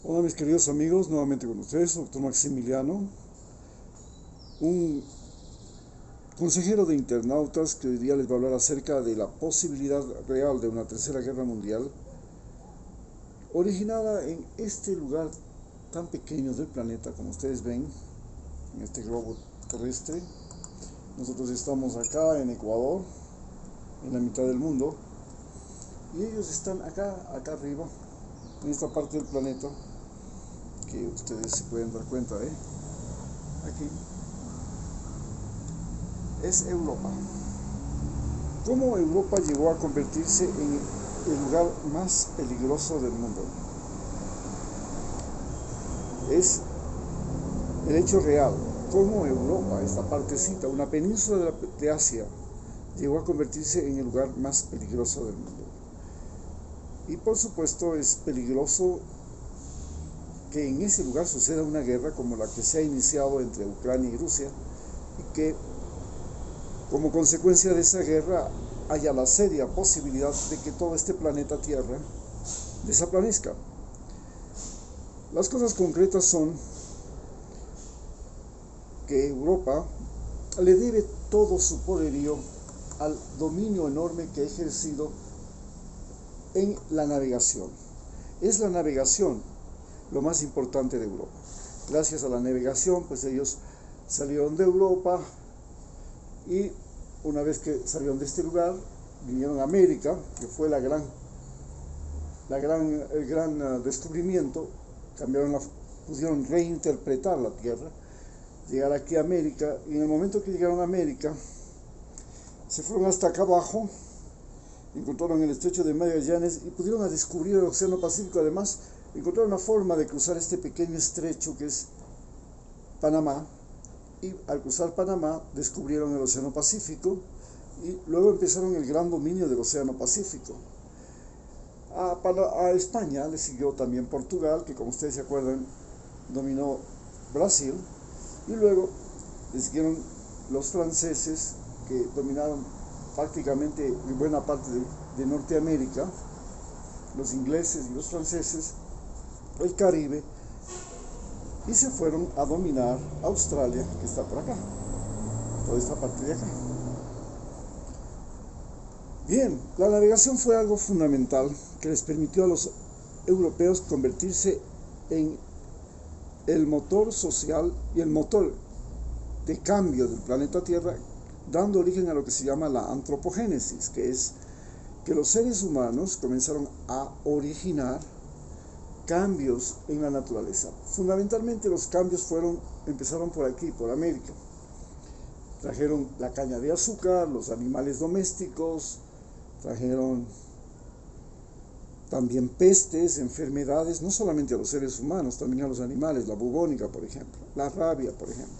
Hola mis queridos amigos, nuevamente con ustedes, doctor Maximiliano, un consejero de internautas que hoy día les va a hablar acerca de la posibilidad real de una tercera guerra mundial originada en este lugar tan pequeño del planeta, como ustedes ven, en este globo terrestre. Nosotros estamos acá en Ecuador, en la mitad del mundo, y ellos están acá arriba, en esta parte del planeta, que ustedes se pueden dar cuenta, aquí es Europa. ¿Cómo Europa llegó a convertirse en el lugar más peligroso del mundo? Es el hecho real. ¿Cómo Europa, esta partecita, una península de Asia, llegó a convertirse en el lugar más peligroso del mundo? Y por supuesto es peligroso que en ese lugar suceda una guerra como la que se ha iniciado entre Ucrania y Rusia, y que como consecuencia de esa guerra haya la seria posibilidad de que todo este planeta Tierra desaparezca. Las cosas concretas son que Europa le debe todo su poderío al dominio enorme que ha ejercido en la navegación. Es la navegación lo más importante de Europa. Gracias a la navegación, pues ellos salieron de Europa y una vez que salieron de este lugar, vinieron a América, que fue el gran descubrimiento. Pudieron reinterpretar la Tierra, llegar aquí a América, y en el momento que llegaron a América, se fueron hasta acá abajo, encontraron el estrecho de Magallanes y pudieron descubrir el Océano Pacífico. Además, encontraron una forma de cruzar este pequeño estrecho que es Panamá, y al cruzar Panamá descubrieron el Océano Pacífico y luego empezaron el gran dominio del Océano Pacífico. A España le siguió también Portugal, que como ustedes se acuerdan dominó Brasil, y luego le siguieron los franceses, que dominaron prácticamente buena parte de Norteamérica, los ingleses y los franceses, el Caribe, y se fueron a dominar Australia, que está por acá, toda esta parte de acá. Bien, la navegación fue algo fundamental que les permitió a los europeos convertirse en el motor social y el motor de cambio del planeta Tierra, dando origen a lo que se llama la antropogénesis, que es que los seres humanos comenzaron a originar cambios en la naturaleza. Fundamentalmente los cambios empezaron por aquí, por América. Trajeron la caña de azúcar, los animales domésticos, trajeron también pestes, enfermedades, no solamente a los seres humanos, también a los animales, la bubónica, por ejemplo, la rabia, por ejemplo.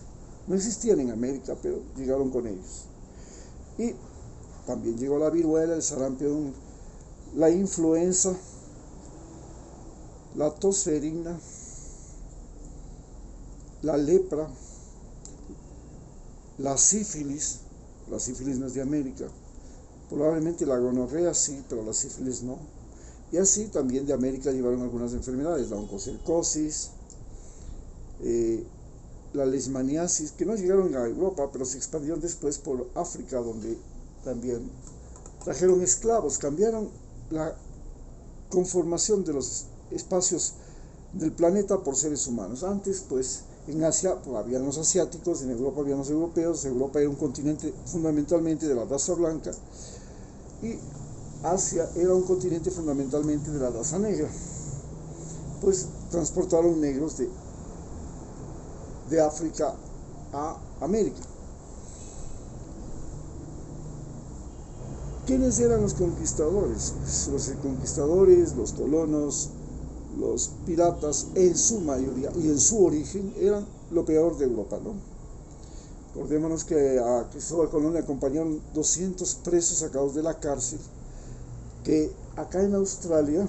No existían en América, pero llegaron con ellos. Y también llegó la viruela, el sarampión, la influenza, la tosferina, la lepra, la sífilis no es de América, probablemente la gonorrea sí, pero la sífilis no. Y así también de América llevaron algunas enfermedades, la oncocercosis, la leishmaniasis, que no llegaron a Europa, pero se expandieron después por África, donde también trajeron esclavos, cambiaron la conformación de los espacios del planeta por seres humanos. Antes, pues, en Asia habían los asiáticos, en Europa habían los europeos. Europa era un continente fundamentalmente de la raza blanca y Asia era un continente fundamentalmente de la raza negra. Pues transportaron negros de África a América. ¿Quiénes eran los conquistadores? Pues los conquistadores, los colonos, los piratas, en su mayoría y en su origen, eran lo peor de Europa, ¿no? Acordémonos que a Cristóbal Colón le acompañaron 200 presos sacados de la cárcel, que acá en Australia,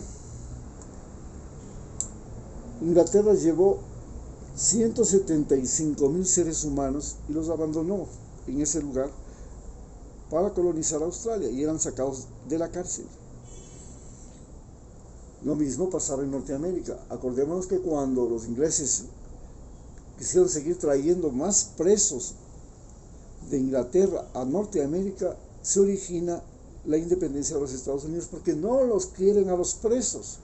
Inglaterra llevó 175.000 seres humanos y los abandonó en ese lugar para colonizar Australia, y eran sacados de la cárcel. Lo mismo pasaba en Norteamérica. Acordémonos que cuando los ingleses quisieron seguir trayendo más presos de Inglaterra a Norteamérica, se origina la independencia de los Estados Unidos, porque no los quieren a los presos,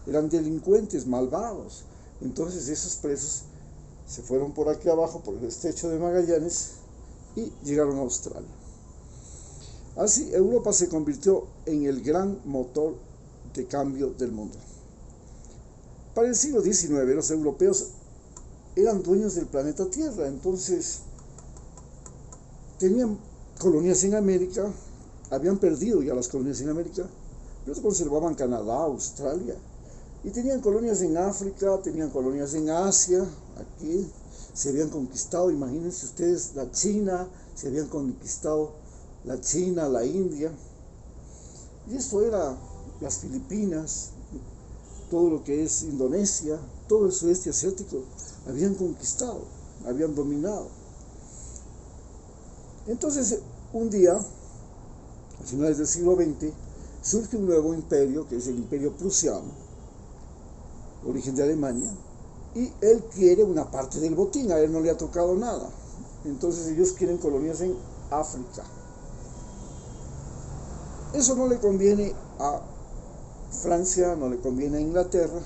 eran delincuentes malvados. Entonces esos presos se fueron por aquí abajo, por el estrecho de Magallanes, y llegaron a Australia. Así Europa se convirtió en el gran motor de cambio del mundo. Para el siglo XIX los europeos eran dueños del planeta Tierra, entonces tenían colonias en América, habían perdido ya las colonias en América, pero conservaban Canadá, Australia, y tenían colonias en África, tenían colonias en Asia, aquí se habían conquistado, imagínense ustedes, la China, se habían conquistado la China, la India, y esto era las Filipinas, todo lo que es Indonesia, todo el sudeste asiático, habían conquistado, habían dominado. Entonces, un día, a finales del siglo XX, surge un nuevo imperio, que es el Imperio Prusiano, origen de Alemania, y él quiere una parte del botín, a él no le ha tocado nada. Entonces ellos quieren colonias en África. Eso no le conviene a Francia, no le conviene a Inglaterra,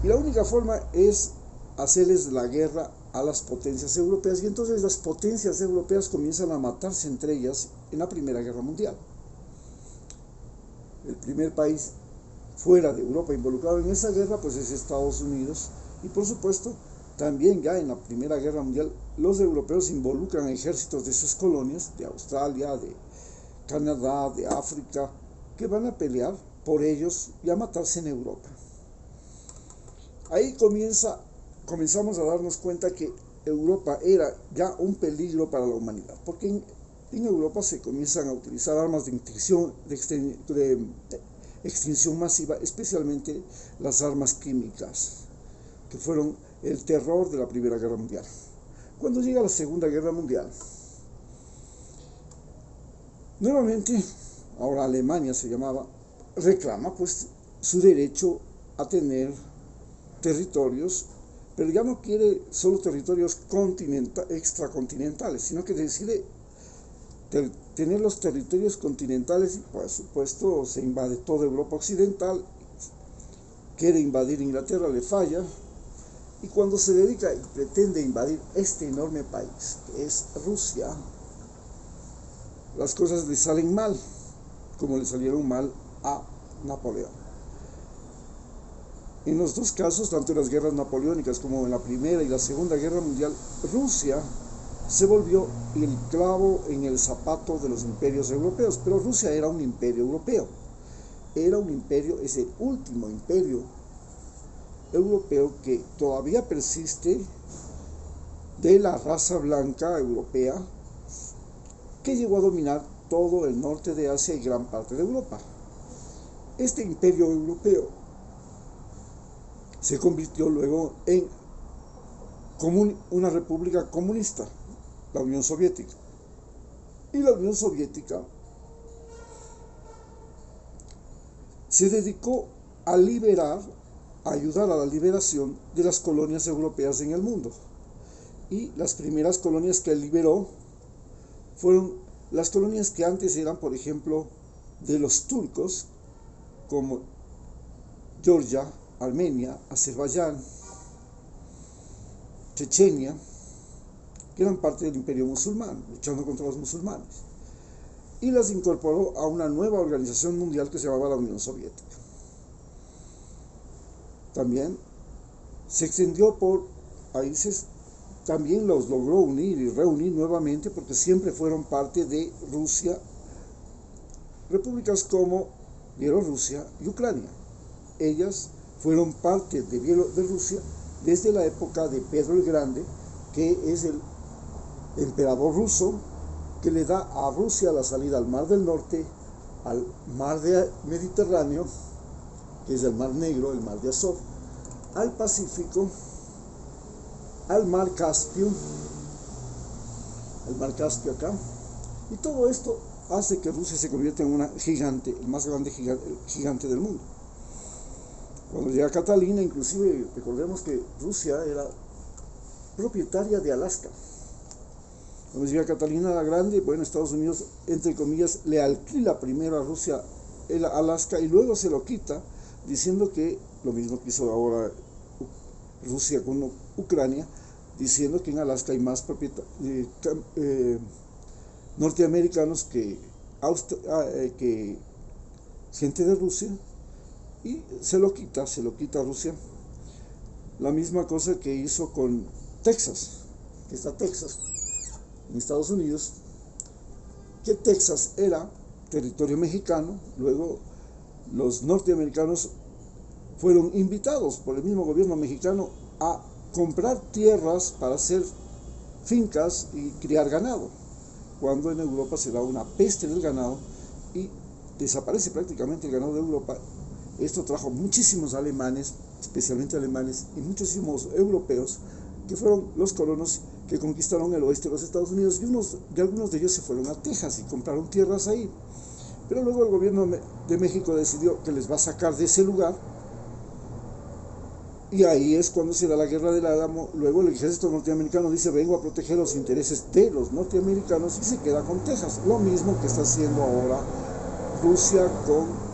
y la única forma es hacerles la guerra a las potencias europeas, y entonces las potencias europeas comienzan a matarse entre ellas en la Primera Guerra Mundial. El primer país fuera de Europa involucrado en esa guerra pues es Estados Unidos, y por supuesto también ya en la Primera Guerra Mundial los europeos involucran ejércitos de sus colonias, de Australia, de Canadá, de África, que van a pelear por ellos y a matarse en Europa. Ahí comenzamos a darnos cuenta que Europa era ya un peligro para la humanidad, porque en Europa se comienzan a utilizar armas de extinción masiva, especialmente las armas químicas, que fueron el terror de la Primera Guerra Mundial. Cuando llega la Segunda Guerra Mundial, nuevamente, ahora Alemania se llamaba, reclama pues su derecho a tener territorios, pero ya no quiere solo territorios extracontinentales, sino que decide tener los territorios continentales, y por supuesto se invade toda Europa Occidental, quiere invadir Inglaterra, le falla, y cuando se dedica y pretende invadir este enorme país, que es Rusia, las cosas le salen mal, como le salieron mal a Napoleón. En los dos casos, tanto en las guerras napoleónicas como en la Primera y la Segunda Guerra Mundial, Rusia se volvió el clavo en el zapato de los imperios europeos, pero Rusia era un imperio europeo, era un imperio, es el último imperio europeo que todavía persiste, de la raza blanca europea, que llegó a dominar todo el norte de Asia y gran parte de Europa. Este imperio europeo se convirtió luego en una república comunista, la Unión Soviética. Y la Unión Soviética se dedicó a ayudar a la liberación de las colonias europeas en el mundo. Y las primeras colonias que liberó fueron las colonias que antes eran, por ejemplo, de los turcos, como Georgia, Armenia, Azerbaiyán, Chechenia, que eran parte del imperio musulmán, luchando contra los musulmanes, y las incorporó a una nueva organización mundial que se llamaba la Unión Soviética. También se extendió por países, también los logró unir y reunir nuevamente, porque siempre fueron parte de Rusia, repúblicas como Bielorrusia y Ucrania. Ellas fueron parte de Rusia desde la época de Pedro el Grande, que es el emperador ruso, que le da a Rusia la salida al Mar del Norte, al Mar Mediterráneo, que es el Mar Negro, el Mar de Azov, al Pacífico, al Mar Caspio acá, y todo esto hace que Rusia se convierta en una gigante, el más grande gigante del mundo. Cuando llega Catalina, inclusive recordemos que Rusia era propietaria de Alaska. Cuando llega Catalina la Grande, bueno, Estados Unidos, entre comillas, le alquila primero a Rusia el Alaska y luego se lo quita, diciendo que, lo mismo que hizo ahora Rusia con Ucrania, diciendo que en Alaska hay más norteamericanos que gente de Rusia, y se lo quita a Rusia. La misma cosa que hizo con Texas, que está Texas en Estados Unidos, que Texas era territorio mexicano. Luego los norteamericanos fueron invitados por el mismo gobierno mexicano a comprar tierras para hacer fincas y criar ganado, cuando en Europa se da una peste del ganado y desaparece prácticamente el ganado de Europa. Esto trajo muchísimos alemanes, especialmente alemanes, y muchísimos europeos, que fueron los colonos que conquistaron el oeste de los Estados Unidos, y algunos de ellos se fueron a Texas y compraron tierras ahí. Pero luego el gobierno de México decidió que les va a sacar de ese lugar, y ahí es cuando se da la guerra del Álamo. Luego el ejército norteamericano dice: vengo a proteger los intereses de los norteamericanos, y se queda con Texas. Lo mismo que está haciendo ahora Rusia con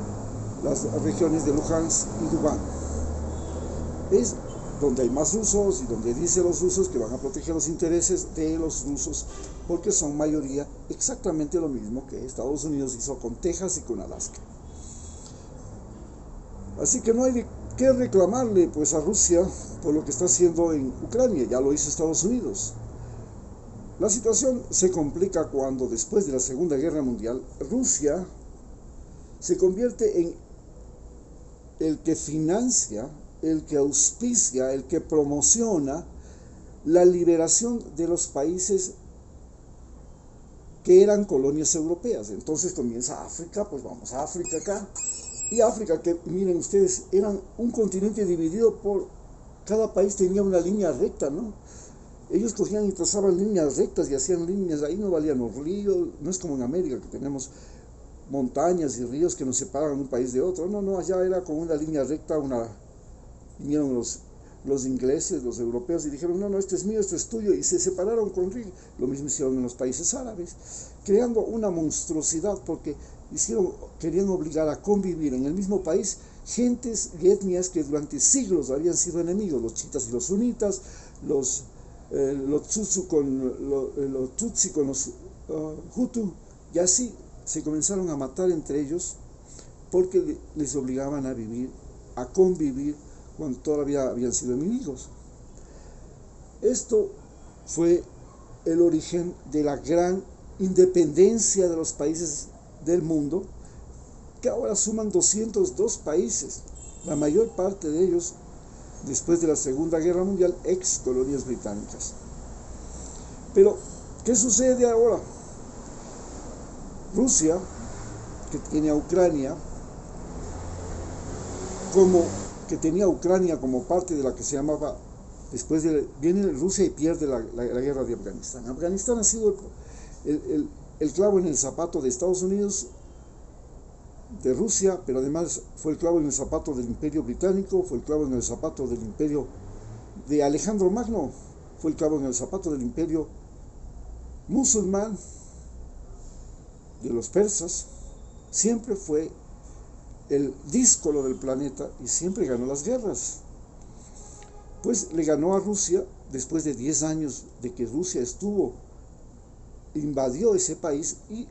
las regiones de Luhansk y Dubán. Es donde hay más rusos y donde dicen los rusos que van a proteger los intereses de los rusos, porque son mayoría, exactamente lo mismo que Estados Unidos hizo con Texas y con Alaska. Así que no hay que reclamarle pues a Rusia por lo que está haciendo en Ucrania, ya lo hizo Estados Unidos. La situación se complica cuando, después de la Segunda Guerra Mundial, Rusia se convierte en el que financia, el que auspicia, el que promociona la liberación de los países que eran colonias europeas. Entonces comienza África, pues vamos a África acá. Y África, que miren ustedes, eran un continente dividido por, cada país tenía una línea recta, ¿no? Ellos cogían y trazaban líneas rectas y hacían líneas, ahí no valían los ríos, no es como en América que tenemos montañas y ríos que nos separan un país de otro. No, allá era con una línea recta. Vinieron los ingleses, los europeos, y dijeron: no, este es mío, esto es tuyo, y se separaron con ríos. Lo mismo hicieron en los países árabes, creando una monstruosidad, porque querían obligar a convivir en el mismo país gentes y etnias que durante siglos habían sido enemigos: los chiitas y los sunitas, los tutsi con los hutu, y así se comenzaron a matar entre ellos, porque les obligaban a vivir, a convivir, cuando todavía habían sido enemigos. Esto fue el origen de la gran independencia de los países del mundo, que ahora suman 202 países, la mayor parte de ellos, después de la Segunda Guerra Mundial, ex colonias británicas. Pero, ¿qué sucede ahora? Rusia, que tiene a Ucrania como parte de la que se llamaba, viene Rusia y pierde la guerra de Afganistán. Afganistán ha sido el clavo en el zapato de Estados Unidos, de Rusia, pero además fue el clavo en el zapato del Imperio Británico, fue el clavo en el zapato del Imperio de Alejandro Magno, fue el clavo en el zapato del Imperio musulmán, de los persas. Siempre fue el díscolo del planeta y siempre ganó las guerras. Pues le ganó a Rusia después de 10 años de que Rusia invadió ese país, y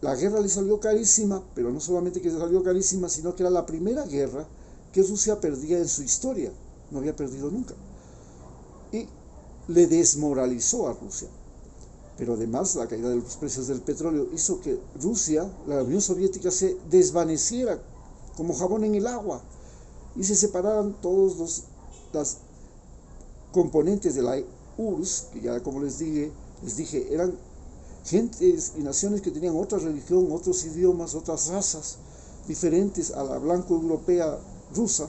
la guerra le salió carísima, pero no solamente que le salió carísima, sino que era la primera guerra que Rusia perdía en su historia. No había perdido nunca. Y le desmoralizó a Rusia. Pero además la caída de los precios del petróleo hizo que Rusia, la Unión Soviética, se desvaneciera como jabón en el agua, y se separaran todos las componentes de la URSS, que ya como les dije, eran gentes y naciones que tenían otra religión, otros idiomas, otras razas diferentes a la blanco-europea rusa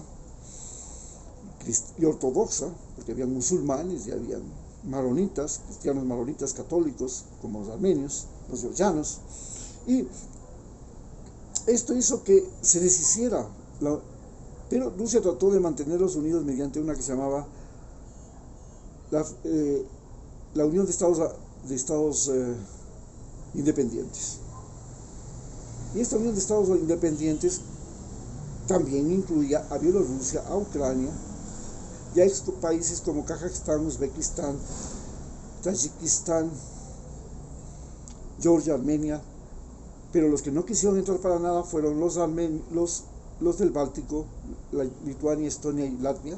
y ortodoxa, porque habían musulmanes y habían maronitas, cristianos maronitas católicos, como los armenios, los georgianos, Y esto hizo que se deshiciera, pero Rusia trató de mantenerlos unidos mediante una que se llamaba la Unión de Estados Independientes. Y esta Unión de Estados Independientes también incluía a Bielorrusia, a Ucrania, y a países como Kazajstán, Uzbekistán, Tayikistán, Georgia, Armenia, pero los que no quisieron entrar para nada fueron los del Báltico, Lituania, Estonia y Latvia,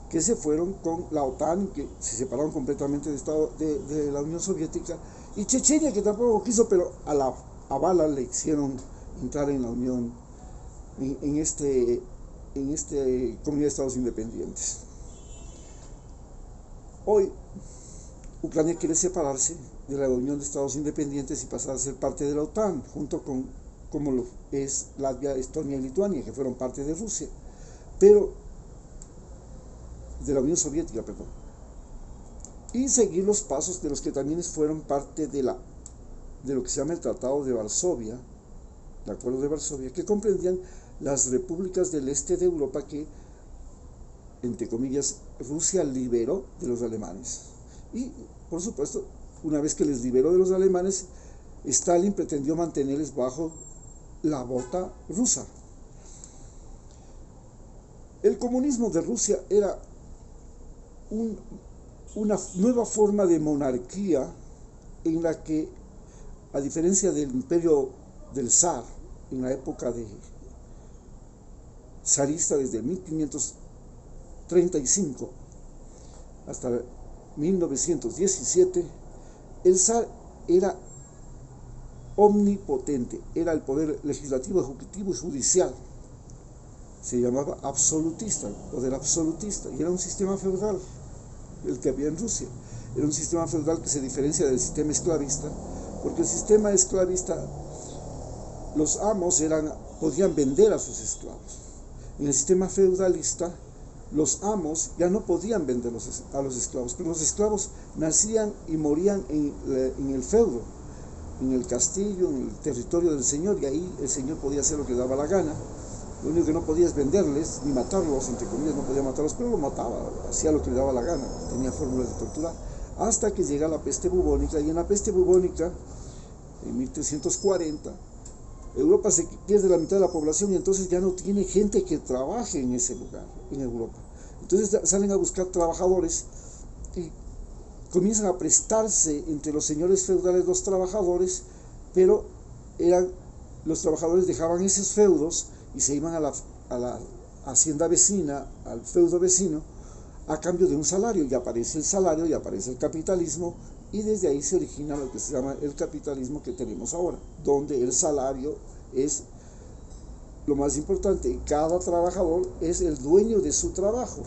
que se fueron con la OTAN, que se separaron completamente de la Unión Soviética, y Chechenia, que tampoco quiso, pero a bala le hicieron entrar en la Unión, en este Comunidad de Estados Independientes. Hoy, Ucrania quiere separarse de la Unión de Estados Independientes y pasar a ser parte de la OTAN, junto con, como lo es Latvia, Estonia y Lituania, que fueron parte de Rusia, pero de la Unión Soviética, perdón, y seguir los pasos de los que también fueron parte de lo que se llama el Tratado de Varsovia, el Acuerdo de Varsovia, que comprendían las repúblicas del este de Europa que, entre comillas, Rusia liberó de los alemanes. Y, por supuesto, una vez que les liberó de los alemanes, Stalin pretendió mantenerles bajo la bota rusa. El comunismo de Rusia era una nueva forma de monarquía en la que, a diferencia del imperio del zar, en la época de zarista desde 1535 hasta 1917, el zar era omnipotente, era el poder legislativo, ejecutivo y judicial. Se llamaba absolutista, poder absolutista, y era un sistema feudal el que había en Rusia. Era un sistema feudal que se diferencia del sistema esclavista, porque el sistema esclavista, los amos podían vender a sus esclavos. En el sistema feudalista, los amos ya no podían vender a los esclavos, pero los esclavos nacían y morían en el feudo, en el castillo, en el territorio del señor, y ahí el señor podía hacer lo que le daba la gana. Lo único que no podía es venderles, ni matarlos, entre comillas, no podía matarlos, pero lo mataba, hacía lo que le daba la gana, tenía fórmulas de tortura, hasta que llega la peste bubónica, y en la peste bubónica, en 1340, Europa se pierde la mitad de la población y entonces ya no tiene gente que trabaje en ese lugar, en Europa. Entonces salen a buscar trabajadores y comienzan a prestarse entre los señores feudales los trabajadores, pero los trabajadores dejaban esos feudos y se iban a la hacienda vecina, al feudo vecino, a cambio de un salario, y aparece el salario y aparece el capitalismo, y desde ahí se origina lo que se llama el capitalismo que tenemos ahora, donde el salario es lo más importante. Cada trabajador es el dueño de su trabajo.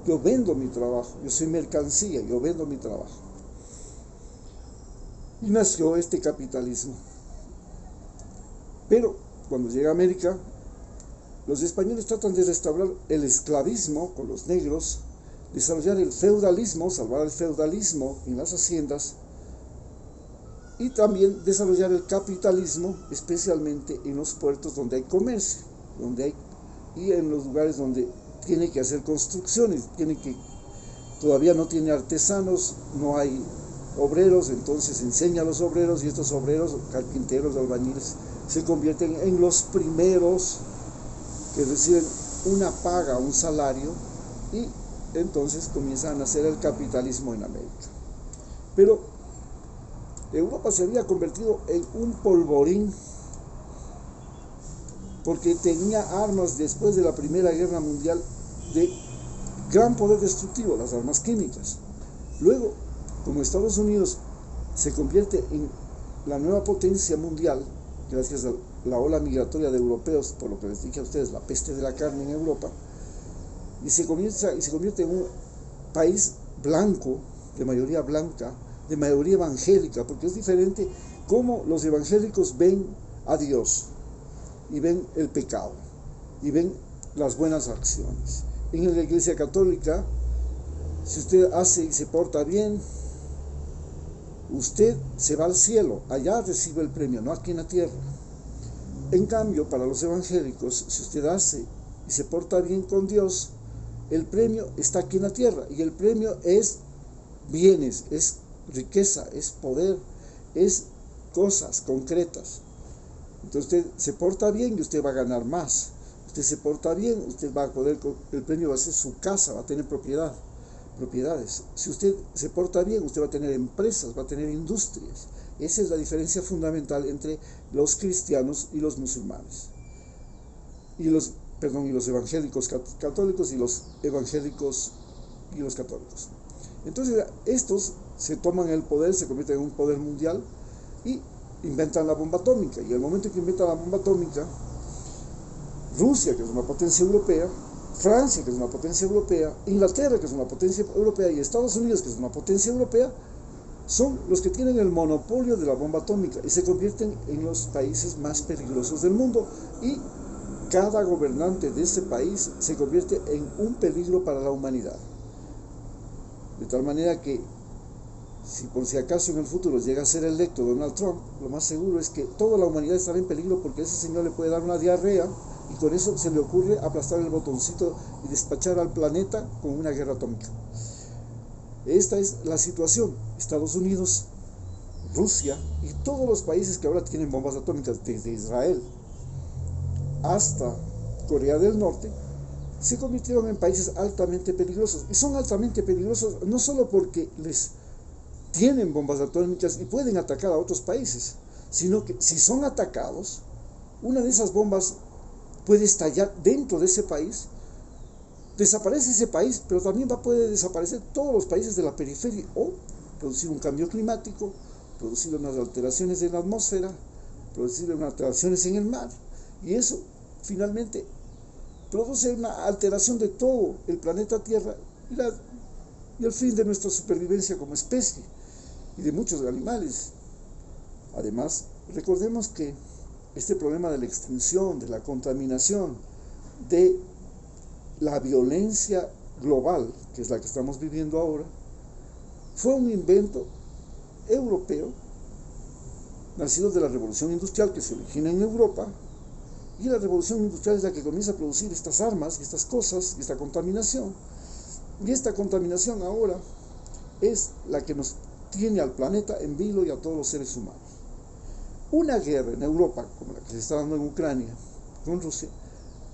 Yo vendo mi trabajo, yo soy mercancía, yo vendo mi trabajo. Y nació este capitalismo. Pero cuando llega a América, los españoles tratan de restaurar el esclavismo con los negros, desarrollar el feudalismo, salvar el feudalismo en las haciendas, y también desarrollar el capitalismo, especialmente en los puertos donde hay comercio, y en los lugares donde tiene que hacer construcciones, todavía no tiene artesanos, no hay obreros, entonces enseña a los obreros, y estos obreros, carpinteros, albañiles, se convierten en los primeros que reciben una paga, un salario, y entonces comienza a nacer el capitalismo en América. Pero Europa se había convertido en un polvorín porque tenía armas después de la Primera Guerra Mundial de gran poder destructivo, las armas químicas. Luego, como Estados Unidos se convierte en la nueva potencia mundial, gracias a la ola migratoria de europeos, por lo que les dije a ustedes, la peste de la carne en Europa, y se convierte en un país blanco, de mayoría blanca, de mayoría evangélica, porque es diferente cómo los evangélicos ven a Dios, y ven el pecado, y ven las buenas acciones. En la Iglesia Católica, si usted hace y se porta bien, Usted se va al cielo, allá recibe el premio, no aquí en la tierra. En cambio, para los evangélicos, si usted hace y se porta bien con Dios, el premio está aquí en la tierra, y el premio es bienes, es riqueza, es poder, es cosas concretas. Entonces usted se porta bien y usted va a ganar más. Usted se porta bien, usted va a poder, el premio va a ser su casa, va a tener propiedades. Si usted se porta bien, usted va a tener empresas, va a tener industrias. Esa es la diferencia fundamental entre los cristianos y los musulmanes. Y los evangélicos católicos y los evangélicos y los católicos. Entonces estos se toman el poder, se convierten en un poder mundial y inventan la bomba atómica. Y al momento en que inventan la bomba atómica, Rusia, que es una potencia europea, Francia, que es una potencia europea, Inglaterra, que es una potencia europea, y Estados Unidos, que es una potencia europea, son los que tienen el monopolio de la bomba atómica y se convierten en los países más peligrosos del mundo, y cada gobernante de ese país se convierte en un peligro para la humanidad. De tal manera que, si por si acaso en el futuro llega a ser electo Donald Trump, lo más seguro es que toda la humanidad estará en peligro, porque ese señor le puede dar una diarrea y con eso se le ocurre aplastar el botoncito y despachar al planeta con una guerra atómica. Esta es la situación. Estados Unidos, Rusia y todos los países que ahora tienen bombas atómicas, desde Israel hasta Corea del Norte, se convirtieron en países altamente peligrosos. Y son altamente peligrosos no solo porque les tienen bombas atómicas y pueden atacar a otros países, sino que si son atacados, una de esas bombas puede estallar dentro de ese país, desaparece ese país, pero también va a poder desaparecer todos los países de la periferia, o producir un cambio climático, producir unas alteraciones en la atmósfera, producir unas alteraciones en el mar, y eso finalmente produce una alteración de todo el planeta Tierra y el fin de nuestra supervivencia como especie y de muchos animales. Además, recordemos que este problema de la extinción, de la contaminación, de la violencia global, que es la que estamos viviendo ahora, fue un invento europeo, nacido de la revolución industrial que se origina en Europa, y la revolución industrial es la que comienza a producir estas armas, y estas cosas, y esta contaminación. Y esta contaminación ahora es la que nos tiene al planeta en vilo y a todos los seres humanos. Una guerra en Europa, como la que se está dando en Ucrania con Rusia,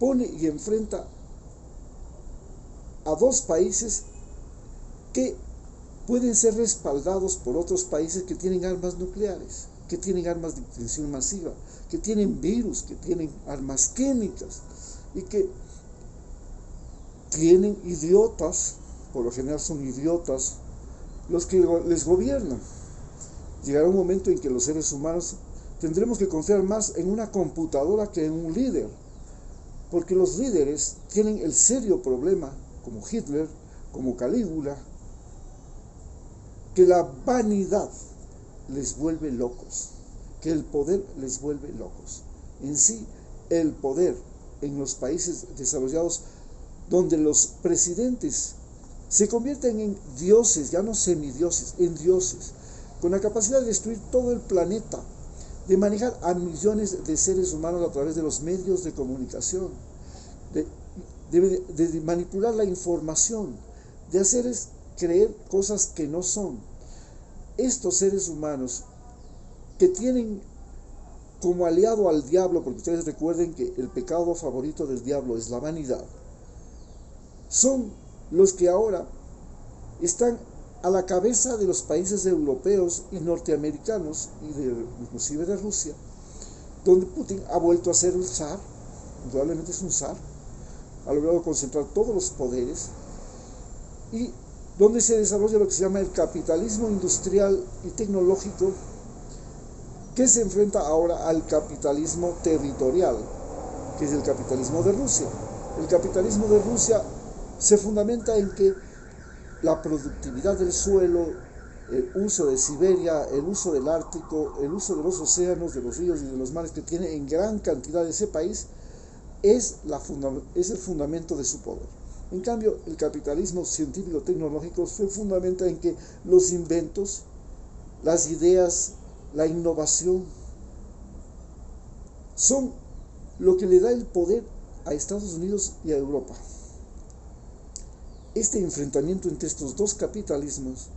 pone y enfrenta a dos países que pueden ser respaldados por otros países que tienen armas nucleares, que tienen armas de extinción masiva, que tienen virus, que tienen armas químicas, y que tienen idiotas, por lo general son idiotas, los que les gobiernan. Llegará un momento en que los seres humanos tendremos que confiar más en una computadora que en un líder, porque los líderes tienen el serio problema, como Hitler, como Calígula, que la vanidad les vuelve locos, que el poder les vuelve locos. En sí, el poder en los países desarrollados, donde los presidentes se convierten en dioses, ya no semidioses, en dioses, con la capacidad de destruir todo el planeta, de manejar a millones de seres humanos a través de los medios de comunicación, de manipular la información, de hacerles creer cosas que no son. Estos seres humanos que tienen como aliado al diablo, porque ustedes recuerden que el pecado favorito del diablo es la vanidad, son los que ahora están a la cabeza de los países europeos y norteamericanos, y inclusive de Rusia, donde Putin ha vuelto a ser un zar, indudablemente es un zar, ha logrado concentrar todos los poderes, y donde se desarrolla lo que se llama el capitalismo industrial y tecnológico, que se enfrenta ahora al capitalismo territorial, que es el capitalismo de Rusia. El capitalismo de Rusia se fundamenta en que la productividad del suelo, el uso de Siberia, el uso del Ártico, el uso de los océanos, de los ríos y de los mares que tiene en gran cantidad ese país, es el fundamento de su poder. En cambio, el capitalismo científico-tecnológico se fundamenta en que los inventos las ideas, la innovación, son lo que le da el poder a Estados Unidos y a Europa. Este enfrentamiento entre estos dos capitalismos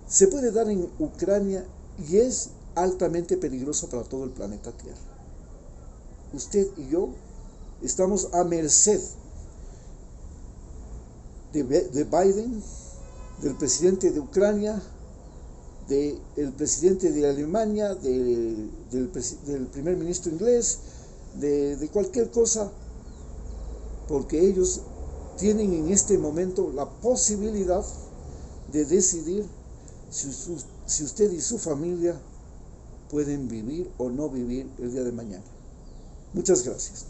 se puede dar en Ucrania y es altamente peligroso para todo el planeta Tierra. Usted y yo estamos a merced de Biden, del presidente de Ucrania, del presidente de Alemania, del primer ministro inglés, de cualquier cosa, porque ellos tienen en este momento la posibilidad de decidir si usted y su familia pueden vivir o no vivir el día de mañana. Muchas gracias.